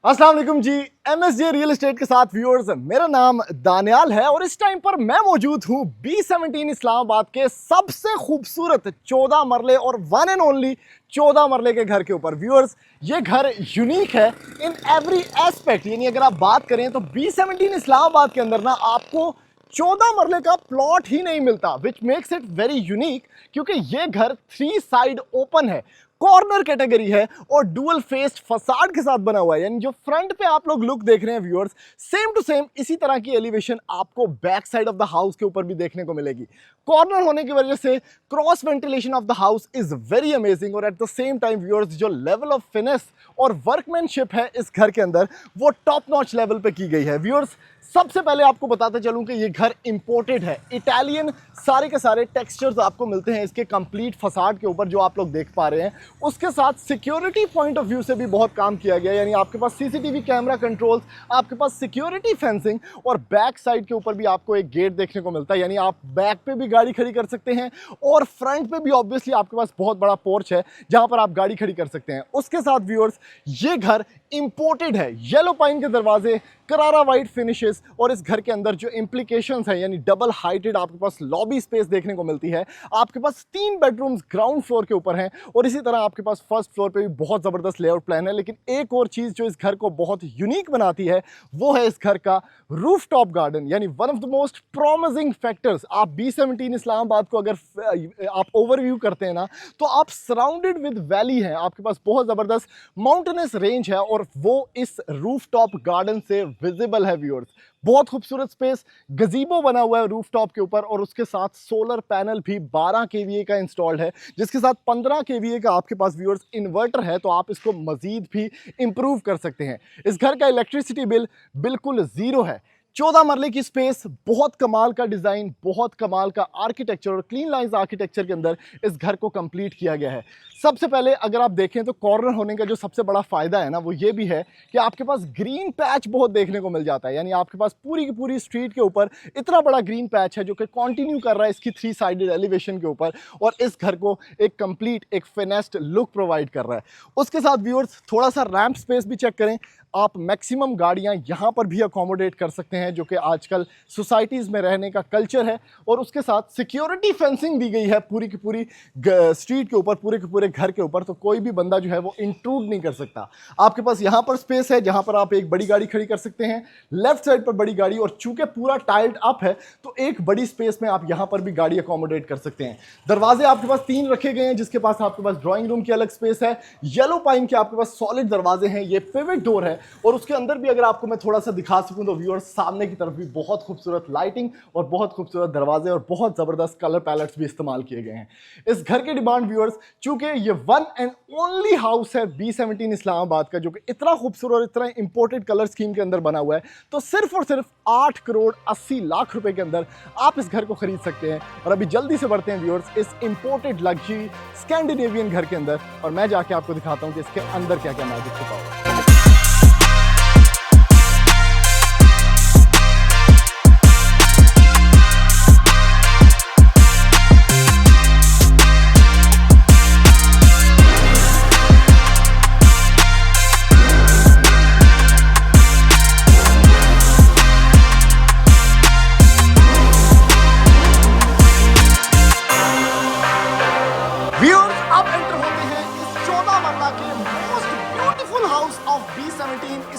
अस्सलाम वालेकुम जी। MSJ real estate के साथ व्यूअर्स, मेरा नाम दानियाल है और इस टाइम पर मैं मौजूद हूँ B17 इस्लामाबाद के सबसे खूबसूरत 14 मरले और वन एंड ओनली 14 मरले के घर के ऊपर। व्यूअर्स, ये घर यूनिक है इन एवरी एस्पेक्ट। यानी अगर आप बात करें तो B17 इस्लामाबाद के अंदर ना आपको 14 मरले का प्लॉट ही नहीं मिलता, which makes it very unique, क्योंकि ये घर 3 साइड ओपन है, कॉर्नर कैटेगरी है और डुअल फेस्ड फसाड के साथ बना हुआ है। यानी जो फ्रंट पे आप लोग लुक देख रहे हैं व्यूअर्स, सेम टू सेम इसी तरह की एलिवेशन आपको back side of the house के ऊपर भी देखने को मिलेगी। कॉर्नर होने की वजह से cross ventilation of the house is very amazing और at the same time viewers, जो लेवल ऑफ फिनिश और वर्कमैनशिप है इस घर के अंदर, वो टॉप नॉच लेवल पे की गई है। व्यूअर्स, सबसे पहले आपको बताते चलूं कि ये घर इंपोर्टेड है। इटालियन सारे के सारे टेक्सचर्स आपको मिलते हैं इसके कंप्लीट फसाड के ऊपर, जो आप लोग देख पा रहे हैं। उसके साथ सिक्योरिटी पॉइंट ऑफ व्यू से भी बहुत काम किया गया, यानी आपके पास सीसीटीवी कैमरा कंट्रोल्स, आपके पास सिक्योरिटी फेंसिंग और बैक साइड के ऊपर भी आपको एक गेट देखने को मिलता है। यानी आप बैक पे भी गाड़ी खड़ी कर सकते हैं और फ्रंट पे भी ऑब्वियसली आपके पास बहुत बड़ा पोर्च है जहां पर आप गाड़ी खड़ी कर सकते हैं। उसके साथ व्यूअर्स, ये घर इंपोर्टेड है। येलो पाइन के दरवाजे, करारा वाइट फिनिशेस और इस घर के अंदर जो इंप्लीकेशंस हैं, यानी डबल हाइटेड आपके पास लॉबी स्पेस देखने को मिलती है। आपके पास 3 बेडरूम्स ग्राउंड फ्लोर के ऊपर हैं और इसी तरह आपके पास फर्स्ट फ्लोर पे भी बहुत ज़बरदस्त लेआउट प्लान है। लेकिन एक और चीज़ जो इस घर को बहुत यूनिक बनाती है वो है इस घर का रूफटॉप गार्डन, यानी one of the most promising factors. आप B17 इस्लामाबाद को अगर आप ओवरव्यू करते हैं ना, तो आप सराउंडेड विद वैली हैं, आपके पास बहुत ज़बरदस्त माउंटेनस रेंज है और वो इस रूफटॉप गार्डन से विजिबल है। व्यूअर्स, बहुत खूबसूरत स्पेस, गजीबो बना हुआ है रूफटॉप के ऊपर और उसके साथ सोलर पैनल भी 12 kVA का इंस्टॉल्ड है, जिसके साथ 15 kVA का आपके पास व्यूअर्स इन्वर्टर है, तो आप इसको मजीद भी इंप्रूव कर सकते हैं। इस घर का इलेक्ट्रिसिटी बिल बिल्कुल ज़ीरो है। 14 मरले की स्पेस, बहुत कमाल का डिज़ाइन, बहुत कमाल का आर्किटेक्चर और क्लीन लाइंस आर्किटेक्चर के अंदर इस घर को कंप्लीट किया गया है। सबसे पहले अगर आप देखें तो कॉर्नर होने का जो सबसे बड़ा फ़ायदा है ना, वो ये भी है कि आपके पास ग्रीन पैच बहुत देखने को मिल जाता है। यानी आपके पास पूरी की पूरी स्ट्रीट के ऊपर इतना बड़ा ग्रीन पैच है जो कि कंटिन्यू कर रहा है इसकी 3 साइडेड एलिवेशन के ऊपर और इस घर को एक कंप्लीट, एक फिनेस्ड लुक प्रोवाइड कर रहा है। उसके साथ व्यूअर्स, थोड़ा सा रैम्प स्पेस भी चेक करें। आप मैक्सिमम गाड़ियां यहां पर भी अकोमोडेट कर सकते हैं, जो कि आजकल सोसाइटीज़ में रहने का कल्चर है। और उसके साथ सिक्योरिटी फेंसिंग दी गई है पूरी की पूरी स्ट्रीट के ऊपर, पूरे के पूरे घर के ऊपर, तो कोई भी बंदा जो है वो इंट्रूड नहीं कर सकता। आपके पास यहां पर स्पेस है जहां पर आप एक बड़ी गाड़ी खड़ी कर सकते हैं, लेफ्ट साइड पर बड़ी गाड़ी, और चूंकि पूरा टाइल्ड अप है तो एक बड़ी स्पेस में आप यहां पर भी गाड़ी अकोमोडेट कर सकते हैं। दरवाजे आपके पास 3 रखे गए हैं, जिसके पास आपके पास ड्राइंग रूम की अलग स्पेस है। येलो पाइन के आपके पास सॉलिड दरवाजे हैं, ये पिवट डोर है और उसके अंदर भी अगर आपको मैं थोड़ा सा दिखा सकूं तो व्यूअर्स, सामने की तरफ भी बहुत खूबसूरत लाइटिंग और बहुत खूबसूरत दरवाजे और बहुत जबरदस्त कलर पैलेट्स भी इस्तेमाल किए गए हैं। इस घर की डिमांड व्यूअर्स, चूंकि ये वन एंड ओनली हाउस है B17 इस्लामाबाद का, जो कि इतना खूबसूरत और इतना इंपोर्टेड कलर स्कीम के अंदर बना हुआ है, तो सिर्फ और सिर्फ 8 करोड़ 80 लाख रुपए के अंदर आप इस घर को खरीद सकते हैं। और अभी जल्दी से बढ़ते हैं व्यूअर्स इस इंपोर्टेड लग्जरी स्कैंडिनेवियन घर के अंदर और मैं जाके आपको दिखाता हूं कि इसके अंदर क्या क्या मैजिक छुपा हुआ है।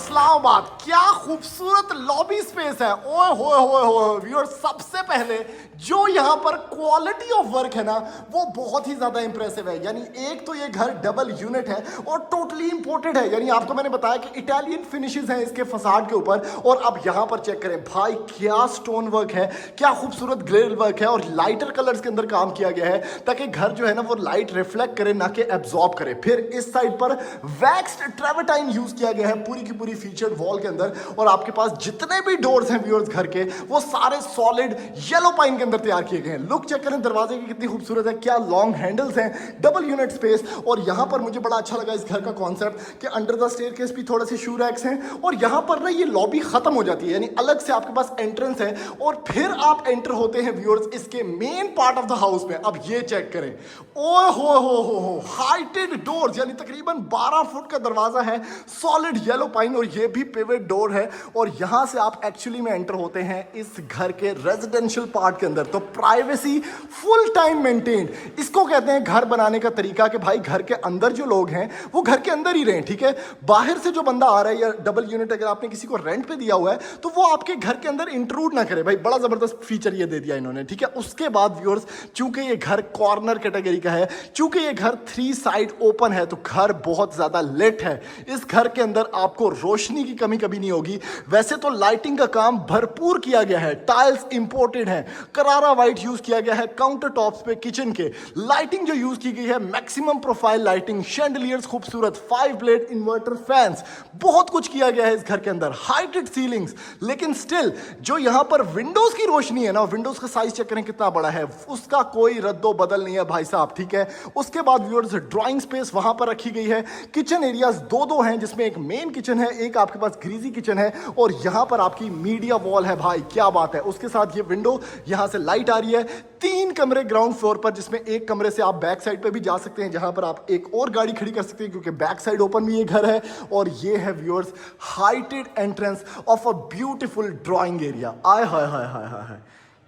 इस्लामाबाद, क्या खूबसूरत लॉबी स्पेस है। ओए होए होए होए व्यूअर्स, सबसे पहले जो यहाँ पर क्वालिटी ऑफ वर्क है ना, वो बहुत ही ज्यादा इंप्रेसिव है। यानी एक तो ये घर डबल यूनिट है और टोटली इंपोर्टेड है। यानी आपको मैंने बताया कि इटालियन फिनिशेस हैं इसके फसाड के ऊपर, और अब यहाँ पर चेक करें भाई, क्या स्टोन वर्क है, क्या खूबसूरत ग्लेड वर्क है और लाइटर कलर्स के अंदर काम किया गया है ताकि घर जो है ना वो लाइट रिफ्लेक्ट करे, ना कि एब्जॉर्ब करे। फिर इस साइड पर वैक्स्ड ट्रेवर्टाइन यूज किया गया है पूरी की पूरी फीचर्ड वॉल के अंदर, और आपके पास जितने भी डोर्स हैं व्यूअर्स घर के, वो सारे सॉलिड येलो पाइन के अंदर तैयार किए गए हैं। लुक चेक करें दरवाजे की, कितनी खूबसूरत है, क्या लॉन्ग हैंडल्स हैं, डबल यूनिट स्पेस। और यहां पर मुझे बड़ा अच्छा लगा इस घर का कॉन्सेप्ट कि अंडर द स्टेयरकेस भी थोड़े से शू रैक्स हैं और यहां पर ना ये लॉबी खत्म हो जाती है, यानी अलग से आपके पास एंट्रेंस है और फिर आप एंटर होते हैं व्यूअर्स इसके main part of the house में। अब ये चेक करें, ओए हो हाइटेड डोर्स, यानी तकरीबन 12 फुट का दरवाजा है, सॉलिड येलो पाइन, और ये भी पिवट डोर है। और यहां से आप एक्चुअली में एंटर होते हैं इस घर के रेजिडेंशियल पार्ट के अंदर। तो प्राइवेसी फुल टाइम मेंटेन्ड। इसको कहते हैं घर बनाने का तरीका कि भाई घर के अंदर जो लोग हैं वो घर के अंदर ही रहें, ठीक है। बाहर से जो बंदा आ रहा है या डबल यूनिट अगर आपने किसी को रेंट पे दिया हुआ है तो वो आपके घर के अंदर इंट्रूड ना करे। भाई बड़ा जबरदस्त फीचर ये दे दिया इन्होंने, ठीक है। उसके बाद व्यूअर्स, चूंकि ये घर कॉर्नर कैटेगरी का है, चूंकि ये घर 3 साइड ओपन है, तो घर बहुत ज्यादा लेट है। इस घर के अंदर आपको रोशनी की कमी कभी नहीं होगी। वैसे तो लाइटिंग का काम भरपूर किया गया है, टाइल्स इंपोर्टेड है, करारा व्हाइट यूज किया गया है काउंटर टॉप्स पे किचन के। लाइटिंग जो यूज की गई है मैक्सिमम प्रोफाइल लाइटिंग, शैंडलियर्स खूबसूरत, 5 ब्लेड इन्वर्टर फैंस, बहुत कुछ किया गया है इस घर के अंदर, हाइटेड सीलिंग्स। लेकिन स्टिल जो यहां पर विंडोज की रोशनी है ना, विंडोज का साइज चेक करें कितना बड़ा है, उसका कोई रद्दो बदल नहीं है भाई साहब, ठीक है। उसके बाद व्यूअर्स, ड्राइंग स्पेस वहां पर रखी गई है। किचन एरियाज दो हैं, जिसमें एक मेन किचन है, एक आपके पास ग्रीजी किचन है, और यहां पर आपकी मीडिया वॉल है। भाई क्या बात है। उसके साथ ये विंडो, यहां से लाइट आ रही है। 3 कमरे ग्राउंड फ्लोर पर, जिसमें एक कमरे से आप बैक साइड पे भी जा सकते हैं, जहां पर आप एक और गाड़ी खड़ी कर सकते हैं, क्योंकि बैक साइड ओपन भी ये घर है। और ये है viewers heighted entrance of a beautiful drawing area. आय हाय हाय हाय हाय हाय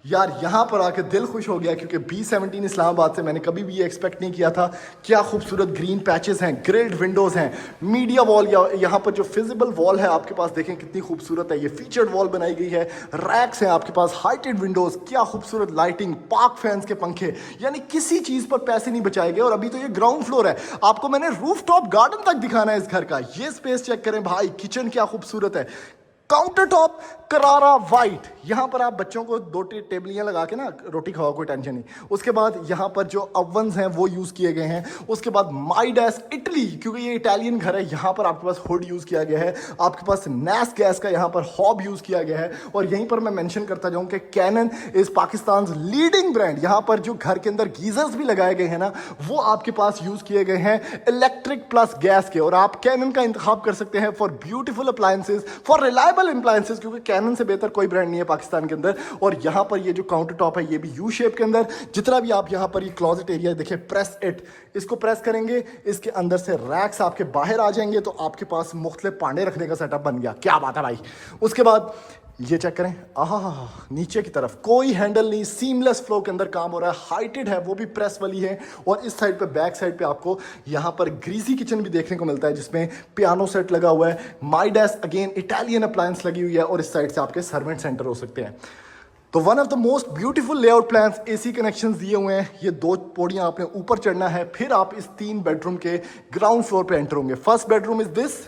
यार, यहां पर आके दिल खुश हो गया, क्योंकि B17 इस्लामाबाद से मैंने कभी भी ये एक्सपेक्ट नहीं किया था। क्या खूबसूरत ग्रीन पैचेस हैं, ग्रिल्ड विंडोज हैं, मीडिया वॉल, या यहां पर जो फिजिबल वॉल है आपके पास देखें कितनी खूबसूरत है, ये फीचर्ड वॉल बनाई गई है। रैक्स हैं आपके पास, हाइटेड विंडोज, क्या खूबसूरत लाइटिंग, पार्क फैंस के पंखे, यानी किसी चीज पर पैसे नहीं बचाए गए। और अभी तो ये ग्राउंड फ्लोर है, आपको मैंने रूफ टॉप गार्डन तक दिखाना है इस घर का। ये स्पेस चेक करें भाई, किचन क्या खूबसूरत है, काउंटर टॉप करारा व्हाइट। यहां पर आप बच्चों को 2 टेबलियां लगा के ना रोटी खाओ, कोई टेंशन नहीं। उसके बाद यहां पर जो ओवन्स हैं वो यूज किए गए हैं। उसके बाद माई डैश इटली, क्योंकि ये इटालियन घर है, यहां पर आपके पास हुड यूज किया गया है। आपके पास नैस गैस का यहां पर हॉब यूज किया गया है। और यहीं पर मैं मेंशन करता जाऊं कि Canon is Pakistan leading brand. यहां पर जो घर के अंदर गीजर्स भी लगाए गए हैं ना, वो आपके पास यूज किए गए हैं इलेक्ट्रिक प्लस गैस के। और आप कैनन का इंतखाब कर सकते हैं for beautiful appliances, for reliable appliances, क्योंकि कैनन से बेहतर कोई ब्रांड नहीं है पाकिस्तान के अंदर। और यहां पर ये जो काउंटर टॉप है ये भी यू शेप के अंदर। जितना भी आप यहां पर ये क्लोजेट एरिया देखिए, प्रेस इट, इसको प्रेस करेंगे, इसके अंदर से रैक्स आपके बाहर आ जाएंगे, तो आपके पास मुख्तलिफ पांडे रखने का सेटअप बन गया। क्या बात है भाई। उसके बाद ये चेक करें, आहा, नीचे की तरफ कोई हैंडल नहीं, सीमलेस फ्लो के अंदर काम हो रहा है, हाइटेड है, वो भी प्रेस वाली है। और इस साइड पे, बैक साइड पे आपको यहां पर ग्रीजी किचन भी देखने को मिलता है, जिसमें पियानो सेट लगा हुआ है, माई डैश अगेन इटालियन अप्लायंस लगी हुई है, और इस साइड से आपके सर्वेंट सेंटर हो सकते हैं। तो one of the most beautiful layout plans, AC connections दिए हुए हैं। ये 2 पौड़ियां आपने ऊपर चढ़ना है, फिर आप इस 3 बेडरूम के ग्राउंड फ्लोर पे एंटर होंगे। First bedroom is this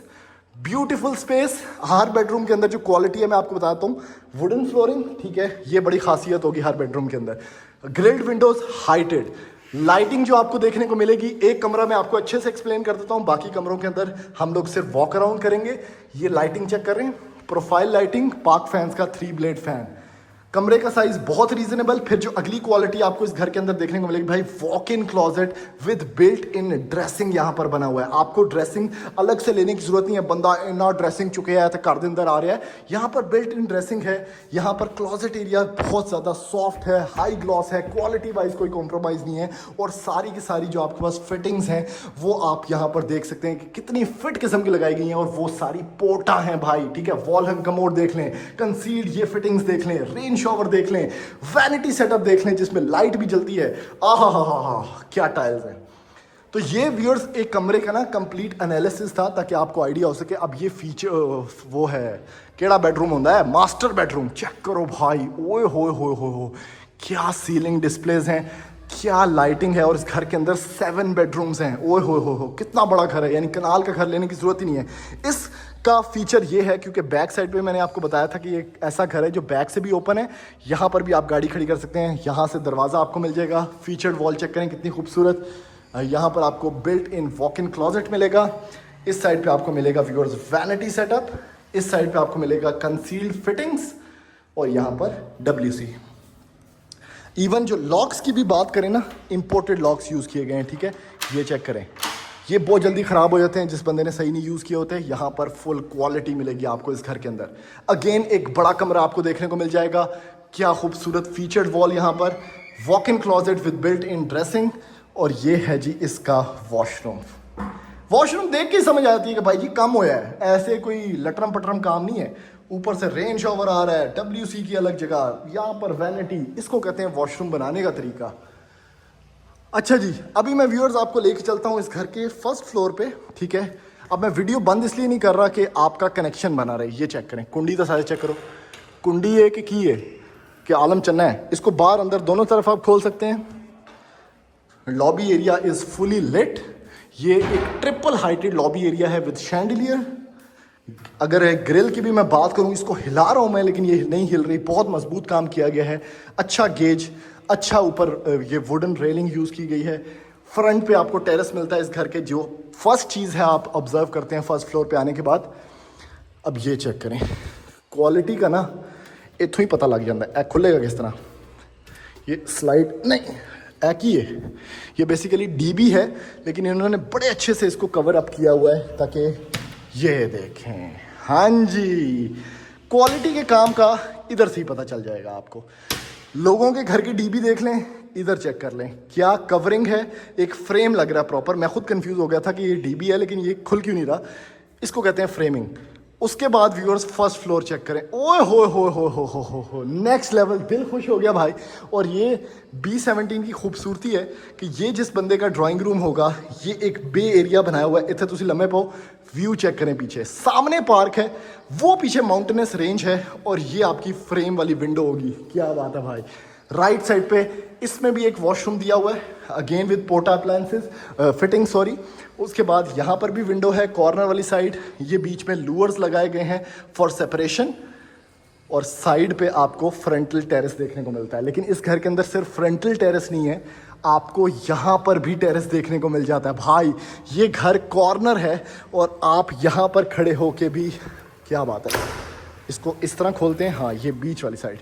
beautiful space. Her bedroom के अंदर जो क्वालिटी है मैं आपको बताता हूँ, वुडन फ्लोरिंग, ठीक है, ये बड़ी खासियत होगी हर बेडरूम के अंदर। ग्रिल्ड विंडोज, हाइटेड लाइटिंग जो आपको देखने को मिलेगी। एक कमरा मैं आपको अच्छे से एक्सप्लेन कर देता हूँ, बाकी कमरों के अंदर हम लोग सिर्फ वॉक अराउंड करेंगे। ये लाइटिंग चेक कर रहे हैं, प्रोफाइल लाइटिंग, पार्क फैंस का 3 ब्लेड फैन। कमरे का साइज बहुत रीजनेबल। फिर जो अगली क्वालिटी आपको इस घर के अंदर देखने को मिलेगी भाई, walk in closet with built in dressing यहां पर बना हुआ है। आपको ड्रेसिंग अलग से लेने की जरूरत नहीं है, बंदा इना ड्रेसिंग चुके है तो घर के अंदर आ रहा है, यहां पर बिल्ट इन ड्रेसिंग है। यहां पर क्लोजेट एरिया बहुत ज्यादा सॉफ्ट है, हाई ग्लॉस है, क्वालिटी वाइज कोई कॉम्प्रोमाइज नहीं है। और सारी की सारी जो आपके पास फिटिंग्स हैं वो आप यहां पर देख सकते हैं कि कितनी फिट किस्म की लगाई गई हैं, और वो सारी पोर्टा हैं भाई, ठीक है। वॉल हैंग कमोड देख लें, कंसील्ड ये फिटिंग्स देख लें, रेन शॉवर देख लें, वैनिटी सेटअप देख लें जिसमें लाइट भी जलती है। आहा हा हा हा, क्या टाइल्स हैं। तो ये व्यूअर्स एक कमरे का ना कंप्लीट एनालिसिस था, ताकि आपको आइडिया हो सके। अब ये फीचर वो है, केड़ा बेडरूम होता है, मास्टर बेडरूम। चेक करो भाई, ओए हो, क्या सीलिंग डिस्प्लेज हैं, क्या लाइटिंग है। और इस घर के अंदर 7 बेडरूम्स हैं। ओए हो, कितना बड़ा घर है, यानी कनाल का घर लेने की जरूरत ही नहीं है। इस का फीचर ये है, क्योंकि बैक साइड पे मैंने आपको बताया था कि ये ऐसा घर है जो बैक से भी ओपन है। यहाँ पर भी आप गाड़ी खड़ी कर सकते हैं, यहाँ से दरवाज़ा आपको मिल जाएगा। फीचर्ड वॉल चेक करें कितनी खूबसूरत। यहाँ पर आपको built in walk in closet मिलेगा। इस साइड पे आपको मिलेगा व्यूअर्स वैनिटी सेटअप। इस साइड पे आपको मिलेगा कंसील्ड फिटिंग्स, और यहाँ पर WC। इवन जो लॉक्स की भी बात करें ना, इंपोर्टेड लॉक्स यूज़ किए गए हैं, ठीक है। ये चेक करें, ये बहुत जल्दी ख़राब हो जाते हैं जिस बंदे ने सही नहीं यूज़ किए होते। यहाँ पर फुल क्वालिटी मिलेगी आपको इस घर के अंदर। अगेन एक बड़ा कमरा आपको देखने को मिल जाएगा। क्या खूबसूरत फीचर्ड वॉल यहाँ पर, walk in closet with built in dressing, और ये है जी इसका वॉशरूम। वॉशरूम देख के ही समझ आती है कि भाई जी कम होया है, ऐसे कोई लटरम पटरम काम नहीं है। ऊपर से रेन शॉवर आ रहा है, WC की अलग जगह, यहाँ पर वैनिटी, इसको कहते हैं वॉशरूम बनाने का तरीका। अच्छा जी, अभी मैं व्यूअर्स आपको लेके चलता हूँ इस घर के फर्स्ट फ्लोर पे, ठीक है। अब मैं वीडियो बंद इसलिए नहीं कर रहा कि आपका कनेक्शन बना रहे। ये चेक करें, कुंडी तो सारे चेक करो, कुंडी है कि की है कि आलम चन्ना है। इसको बाहर अंदर दोनों तरफ आप खोल सकते हैं। Lobby area is fully lit. ये एक ट्रिपल हाइटेड लॉबी एरिया है विद शैंडिलियर। अगर ग्रिल की भी मैं बात करूं, इसको हिला रहा हूं मैं लेकिन ये नहीं हिल रही, बहुत मजबूत काम किया गया है। अच्छा गेज, अच्छा ऊपर ये वुडन रेलिंग यूज़ की गई है। फ्रंट पे आपको टेरेस मिलता है इस घर के, जो फर्स्ट चीज़ है आप ऑब्जर्व करते हैं फर्स्ट फ्लोर पे आने के बाद। अब ये चेक करें क्वालिटी का ना, इतों ही पता लग जाता है। खुलेगा किस तरह, ये स्लाइड नहीं एक ही है, ये बेसिकली DB है, लेकिन इन्होंने बड़े अच्छे से इसको कवर अप किया हुआ है ताकि ये देखें। हाँ जी, क्वालिटी के काम का इधर से ही पता चल जाएगा आपको। लोगों के घर की DB देख लें, इधर चेक कर लें क्या कवरिंग है। एक फ्रेम लग रहा है प्रॉपर। मैं खुद कंफ्यूज हो गया था कि ये DB है लेकिन ये खुल क्यों नहीं रहा। इसको कहते हैं फ्रेमिंग। उसके बाद व्यूअर्स फर्स्ट फ्लोर चेक करें। ओए हो नेक्स्ट लेवल, दिल खुश हो गया भाई। और ये B17 की खूबसूरती है कि ये जिस बंदे का ड्राइंग रूम होगा, ये एक बे एरिया बनाया हुआ है। इतने तुम लम्बे पाओ, व्यू चेक करें, पीछे सामने पार्क है, वो पीछे माउंटेनस रेंज है, और ये आपकी फ्रेम वाली विंडो होगी। क्या बात है भाई। राइट साइड पे इसमें भी एक वॉशरूम दिया हुआ है, again with पोर्टा appliances fitting sorry. उसके बाद यहाँ पर भी विंडो है कॉर्नर वाली साइड। ये बीच में लूअर्स लगाए गए हैं फॉर सेपरेशन, और साइड पे आपको फ्रंटल टेरेस देखने को मिलता है। लेकिन इस घर के अंदर सिर्फ फ्रंटल टेरेस नहीं है, आपको यहाँ पर भी टेरेस देखने को मिल जाता है भाई। ये घर कॉर्नर है और आप यहाँ पर खड़े होके भी, क्या बात है, इसको इस तरह खोलते हैं, हाँ ये बीच वाली साइड,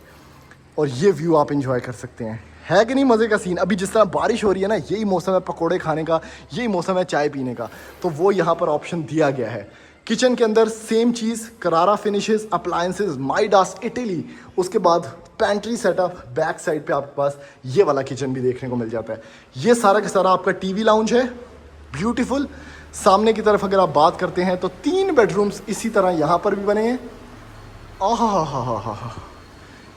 और ये व्यू आप इंजॉय कर सकते हैं। है कि नहीं मज़े का सीन। अभी जिस तरह बारिश हो रही है ना, यही मौसम है पकोड़े खाने का, यही मौसम है चाय पीने का, तो वो यहाँ पर ऑप्शन दिया गया है। किचन के अंदर सेम चीज़, करारा फिनिशेस, अप्लायंसेस, माइडास इटली। उसके बाद पैंट्री सेटअप, बैक साइड पे आपके पास ये वाला किचन भी देखने को मिल जाता है। ये सारा का सारा आपका TV लाउंज है, ब्यूटीफुल। सामने की तरफ अगर आप बात करते हैं तो 3 बेडरूम्स इसी तरह यहाँ पर भी बने हैं। आहा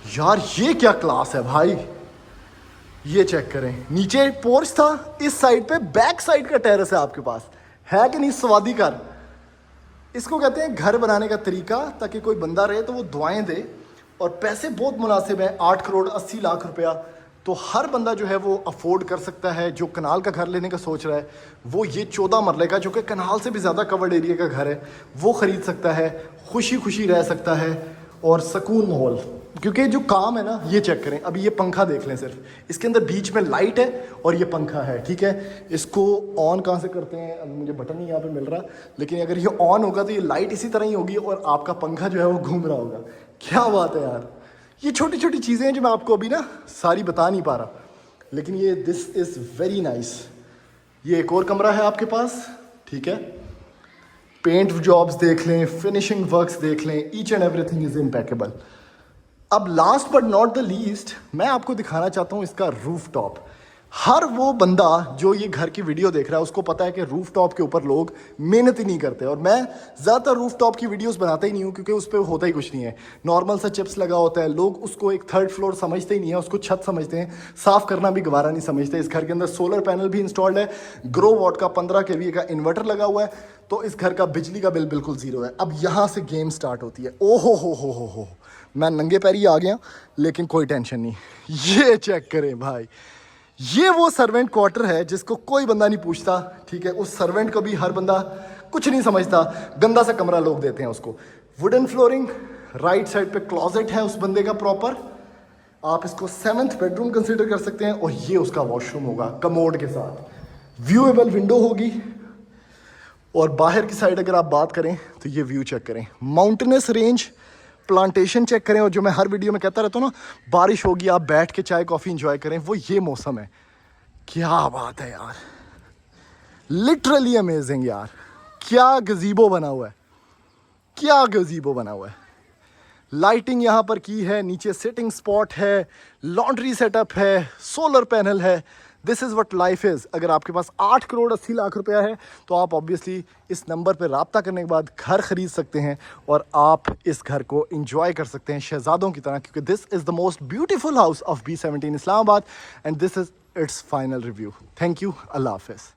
यार, ये क्या क्लास है भाई। ये चेक करें, नीचे पोर्च था, इस साइड पे बैक साइड का टेरेस है आपके पास। है कि नहीं स्वादी घर। इसको कहते हैं घर बनाने का तरीका, ताकि कोई बंदा रहे तो वो दुआएं दे। और पैसे बहुत मुनासिब हैं, 8 करोड़ 80 लाख रुपया, तो हर बंदा जो है वो अफोर्ड कर सकता है। जो कनाल का घर लेने का सोच रहा है, वो ये 14 मरले का, जो कि कनाल से भी ज़्यादा कवर्ड एरिया का घर है, वो ख़रीद सकता है, खुशी खुशी रह सकता है, और सुकून माहौल। क्योंकि जो काम है ना, ये चेक करें, अभी ये पंखा देख लें, सिर्फ इसके अंदर बीच में लाइट है और ये पंखा है, ठीक है। इसको ऑन कहाँ से करते हैं, अब मुझे बटन नहीं यहाँ पे मिल रहा, लेकिन अगर ये ऑन होगा तो ये लाइट इसी तरह ही होगी और आपका पंखा जो है वो घूम रहा होगा। क्या बात है यार। ये छोटी छोटी चीज़ें हैं जो मैं आपको अभी ना सारी बता नहीं पा रहा, लेकिन ये दिस इज़ वेरी नाइस। ये एक और कमरा है आपके पास, ठीक है। पेंट जॉब्स देख लें, फिनिशिंग वर्क्स देख लें, each and everything is impeccable. अब last but not the least, मैं आपको दिखाना चाहता हूँ इसका रूफ टॉप। हर वो बंदा जो ये घर की वीडियो देख रहा है उसको पता है कि रूफ टॉप के ऊपर लोग मेहनत ही नहीं करते, और मैं ज़्यादातर रूफ टॉप की वीडियोस बनाता ही नहीं हूँ क्योंकि उस पर होता ही कुछ नहीं है। नॉर्मल सा चिप्स लगा होता है, लोग उसको एक 3rd फ्लोर समझते ही नहीं है, उसको छत समझते हैं, साफ़ करना भी गवारा नहीं समझते। इस घर के अंदर सोलर पैनल भी इंस्टॉल्ड है, ग्रो वॉट का 15 kVA का इन्वर्टर लगा हुआ है, तो इस घर का बिजली का बिल बिल्कुल ज़ीरो है। अब यहाँ से गेम स्टार्ट होती है। ओहो हो, मैं नंगे पैर ही आ गया, लेकिन कोई टेंशन नहीं। ये चेक करें भाई, ये वो सर्वेंट क्वार्टर है जिसको कोई बंदा नहीं पूछता, ठीक है। उस सर्वेंट को भी हर बंदा कुछ नहीं समझता, गंदा सा कमरा लोग देते हैं उसको। वुडन फ्लोरिंग, राइट साइड पे क्लॉजेट है उस बंदे का प्रॉपर, आप इसको 7th बेडरूम कंसिडर कर सकते हैं। और ये उसका वॉशरूम होगा कमोड के साथ, व्यूएबल विंडो होगी। और बाहर की साइड अगर आप बात करें तो ये व्यू चेक करें, माउंटेनस रेंज, प्लांटेशन चेक करें। और जो मैं हर वीडियो में कहता रहता हूँ ना, बारिश होगी आप बैठ के चाय कॉफ़ी इंजॉय करें, वो ये मौसम है। क्या बात है यार, लिटरली अमेजिंग यार। क्या गजीबो बना हुआ है, क्या गजीबो बना हुआ है। लाइटिंग यहाँ पर की है, नीचे सिटिंग स्पॉट है, लॉन्ड्री सेटअप है, सोलर पैनल है, this is what life is. अगर आपके पास 8 करोड़ 80 लाख रुपया है तो आप ऑब्वियसली इस नंबर पर रब्ता करने के बाद घर ख़रीद सकते हैं और आप इस घर को इंजॉय कर सकते हैं शहजादों की तरह, क्योंकि this is the most beautiful house of B17 Islamabad and this is its final review. Thank you, Allah हाफिज़।